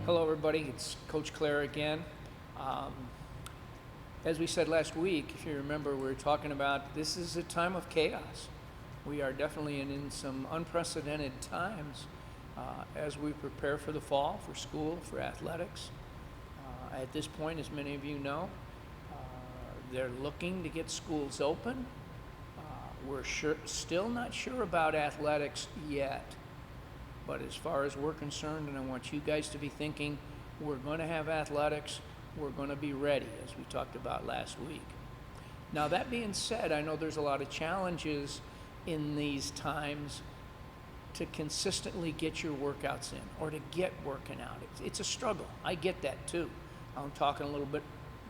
Hello, everybody. It's Coach Clare again. Um, as we said last week, if you remember, we were talking about this is a time of chaos. We are definitely in some unprecedented times as we prepare for the fall, for school, for athletics. At this point, as many of you know, they're looking to get schools open. We're still not sure about athletics yet. But as far as we're concerned, and I want you guys to be thinking, we're going to have athletics, we're going to be ready, as we talked about last week. Now, that being said, I know there's a lot of challenges in these times to consistently get your workouts in or to get working out. It's a struggle. I get that too. I'm talking a little bit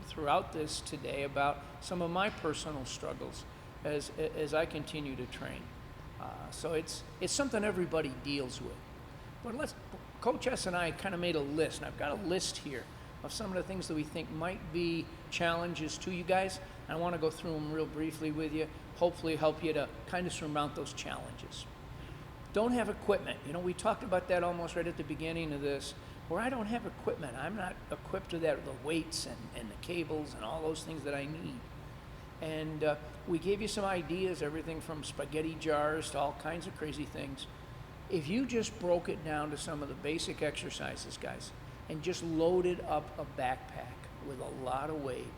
throughout this today about some of my personal struggles as I continue to train. So it's something everybody deals with. But Coach S and I kind of made a list, and I've got a list here of some of the things that we think might be challenges to you guys. I want to go through them real briefly with you, hopefully help you to kind of surmount those challenges. Don't have equipment. You know, we talked about that almost right at the beginning of this, where I don't have equipment. I'm not equipped with that, the weights and the cables and all those things that I need. And we gave you some ideas, everything from spaghetti jars to all kinds of crazy things. If you just broke it down to some of the basic exercises, guys, and just loaded up a backpack with a lot of weight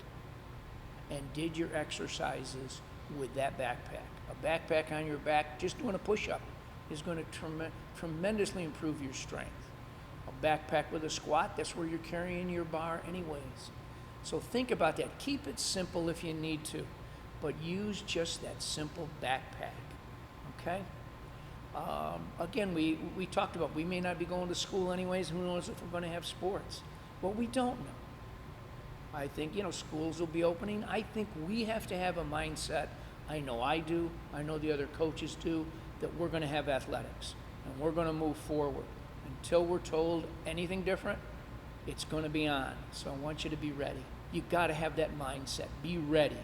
and did your exercises with that backpack. A backpack on your back, just doing a push-up, is going to tremendously improve your strength. A backpack with a squat, that's where you're carrying your bar anyways. So think about that. Keep it simple if you need to, but use just that simple backpack, okay? Again, we talked about we may not be going to school anyways. Who knows if we're going to have sports? Well, we don't know. I think, schools will be opening. I think we have to have a mindset. I know I do. I know the other coaches do, that we're going to have athletics, and we're going to move forward. Until we're told anything different, it's going to be on. So I want you to be ready. You've got to have that mindset. Be ready.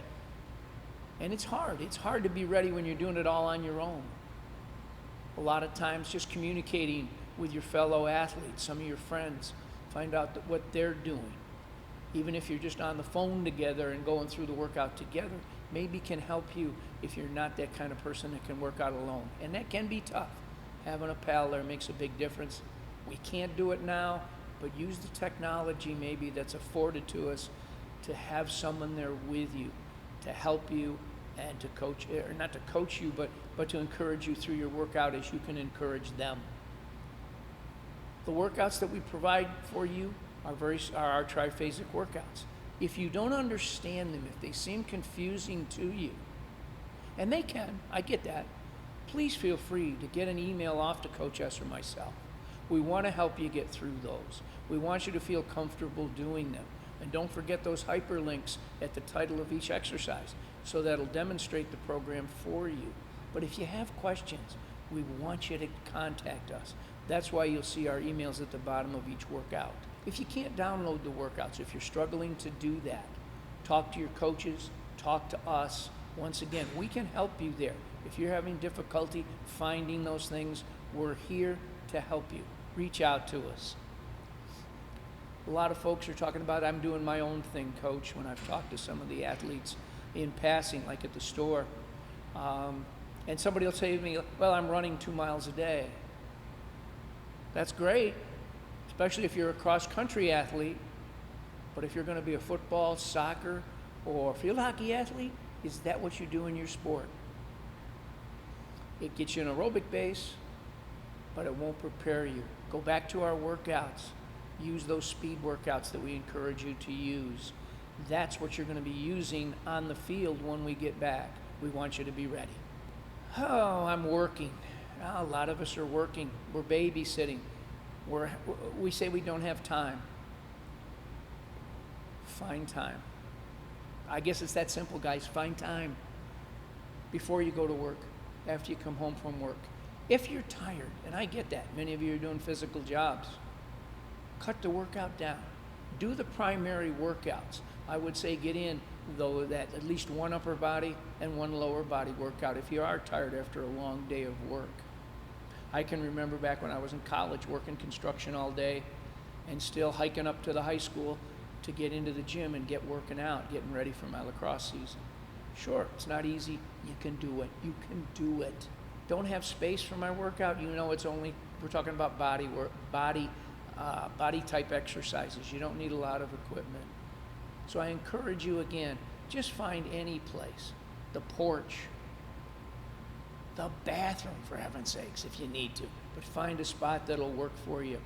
And it's hard. It's hard to be ready when you're doing it all on your own. A lot of times just communicating with your fellow athletes, some of your friends, find out what they're doing. Even if you're just on the phone together and going through the workout together, maybe can help you if you're not that kind of person that can work out alone. And that can be tough. Having a pal there makes a big difference. We can't do it now, but use the technology maybe that's afforded to us to have someone there with you, to help you and to coach, or not to coach you, but to encourage you through your workout as you can encourage them. The workouts that we provide for you are our triphasic workouts. If you don't understand them, if they seem confusing to you, and they can, I get that, please feel free to get an email off to Coach S or myself. We want to help you get through those. We want you to feel comfortable doing them. And don't forget those hyperlinks at the title of each exercise, so that'll demonstrate the program for you. But if you have questions, we want you to contact us. That's why you'll see our emails at the bottom of each workout. If you can't download the workouts, if you're struggling to do that, talk to your coaches, talk to us. Once again, we can help you there. If you're having difficulty finding those things, we're here to help you. Reach out to us. A lot of folks are talking about, I'm doing my own thing, Coach, when I've talked to some of the athletes in passing, like at the store. And somebody will say to me, well, I'm running 2 miles a day. That's great, especially if you're a cross-country athlete. But if you're going to be a football, soccer, or field hockey athlete, is that what you do in your sport? It gets you an aerobic base, but it won't prepare you. Go back to our workouts. Use those speed workouts that we encourage you to use. That's what you're going to be using on the field when we get back. We want you to be ready. Oh, I'm working. A lot of us are working. We're babysitting. We say we don't have time. Find time. I guess it's that simple, guys. Find time before you go to work, after you come home from work. If you're tired, and I get that, many of you are doing physical jobs, cut the workout down. Do the primary workouts. I would say get in, though, that at least one upper body and one lower body workout if you are tired after a long day of work. I can remember back when I was in college working construction all day, and still hiking up to the high school to get into the gym and get working out, getting ready for my lacrosse season. Sure, it's not easy. You can do it. You can do it. Don't have space for my workout. You know, it's only, we're talking about body work, body type exercises. You don't need a lot of equipment. So I encourage you again, just find any place, the porch, the bathroom, for heaven's sakes, if you need to, but find a spot that'll work for you.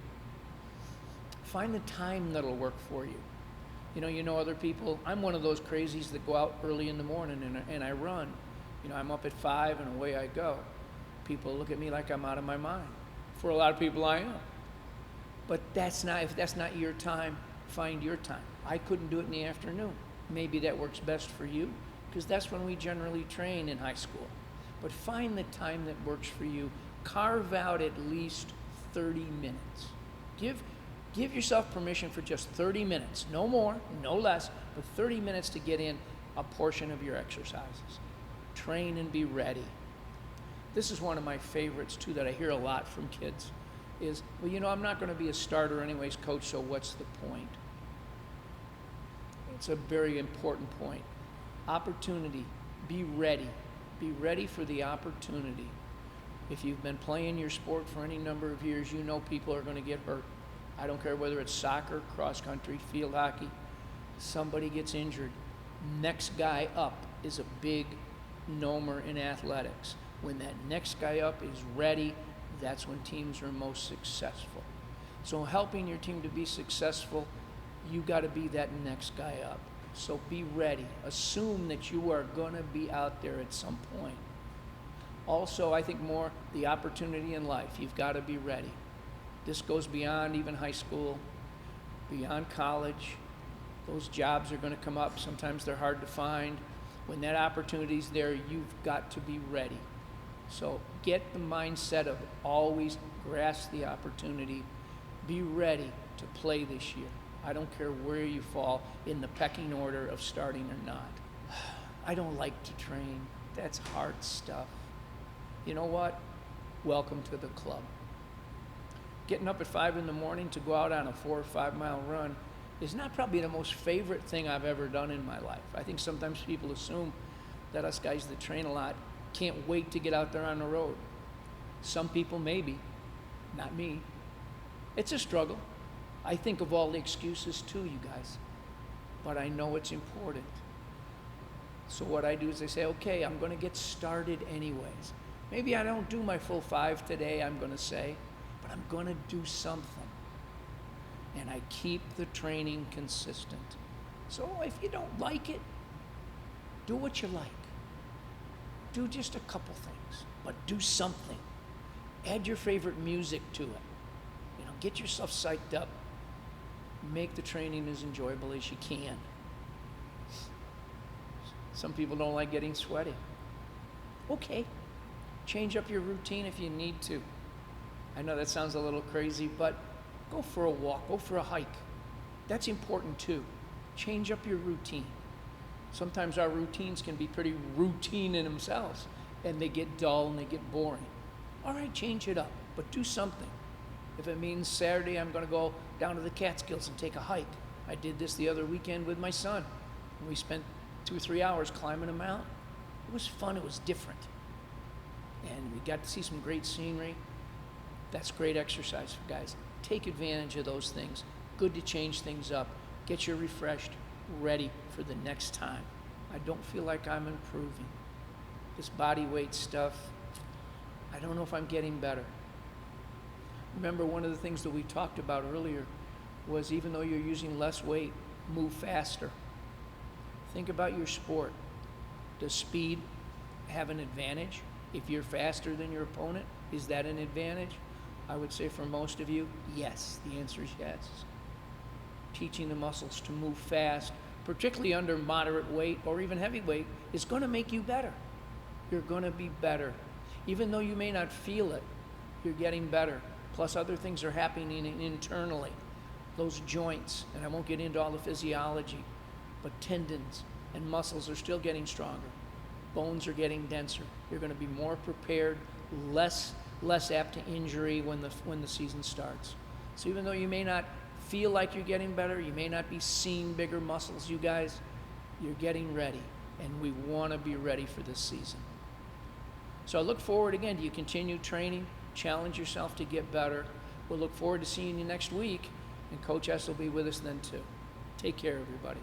Find the time that'll work for you. You know other people, I'm one of those crazies that go out early in the morning and I run. I'm up at 5 and away I go. People look at me like I'm out of my mind. For a lot of people, I am. But if that's not your time, find your time. I couldn't do it in the afternoon. Maybe that works best for you, because that's when we generally train in high school. But find the time that works for you. Carve out at least 30 minutes. Give yourself permission for just 30 minutes, no more, no less, but 30 minutes to get in a portion of your exercises. Train and be ready. This is one of my favorites too that I hear a lot from kids is, well, I'm not going to be a starter anyways, coach, so what's the point? It's a very important point. Opportunity. Be ready. Be ready for the opportunity. If you've been playing your sport for any number of years, you know people are going to get hurt. I don't care whether it's soccer, cross country, field hockey. Somebody gets injured. Next guy up is a big nomer in athletics. When that next guy up is ready, that's when teams are most successful. So helping your team to be successful, you got to be that next guy up. So be ready. Assume that you are going to be out there at some point. Also, I think more the opportunity in life. You've got to be ready. This goes beyond even high school, beyond college. Those jobs are going to come up. Sometimes they're hard to find. When that opportunity's there, you've got to be ready. So get the mindset of always grasp the opportunity. Be ready to play this year. I don't care where you fall in the pecking order of starting or not. I don't like to train. That's hard stuff. You know what? Welcome to the club. Getting up at 5 in the morning to go out on a 4 or 5 mile run is not probably the most favorite thing I've ever done in my life. I think sometimes people assume that us guys that train a lot can't wait to get out there on the road. Some people maybe, not me. It's a struggle. I think of all the excuses too, you guys, but I know it's important. So what I do is I say, okay, I'm going to get started anyways. Maybe I don't do my full 5 today, I'm going to say, but I'm going to do something. And I keep the training consistent. So if you don't like it, do what you like. Do just a couple things, but do something. Add your favorite music to it. Get yourself psyched up. Make the training as enjoyable as you can. Some people don't like getting sweaty. Okay, change up your routine if you need to. I know that sounds a little crazy, but go for a walk, go for a hike. That's important too. Change up your routine. Sometimes our routines can be pretty routine in themselves, and they get dull and they get boring. All right, change it up, but do something. If it means Saturday I'm going to go down to the Catskills and take a hike. I did this the other weekend with my son. We spent 2 or 3 hours climbing a mountain. It was fun, it was different. And we got to see some great scenery. That's great exercise for guys. Take advantage of those things. Good to change things up. Get you refreshed, ready for the next time. I don't feel like I'm improving. This body weight stuff, I don't know if I'm getting better. Remember, one of the things that we talked about earlier was even though you're using less weight, move faster. Think about your sport. Does speed have an advantage? If you're faster than your opponent, is that an advantage? I would say for most of you, yes. The answer is yes. Teaching the muscles to move fast, particularly under moderate weight or even heavy weight, is going to make you better. You're going to be better. Even though you may not feel it, you're getting better. Plus other things are happening internally. Those joints, and I won't get into all the physiology, but tendons and muscles are still getting stronger. Bones are getting denser. You're going to be more prepared, less apt to injury when the season starts. So even though you may not feel like you're getting better. You may not be seeing bigger muscles, you guys. You're getting ready, and we want to be ready for this season. So I look forward again to you continue training, challenge yourself to get better. We'll look forward to seeing you next week, and Coach S will be with us then too. Take care, everybody.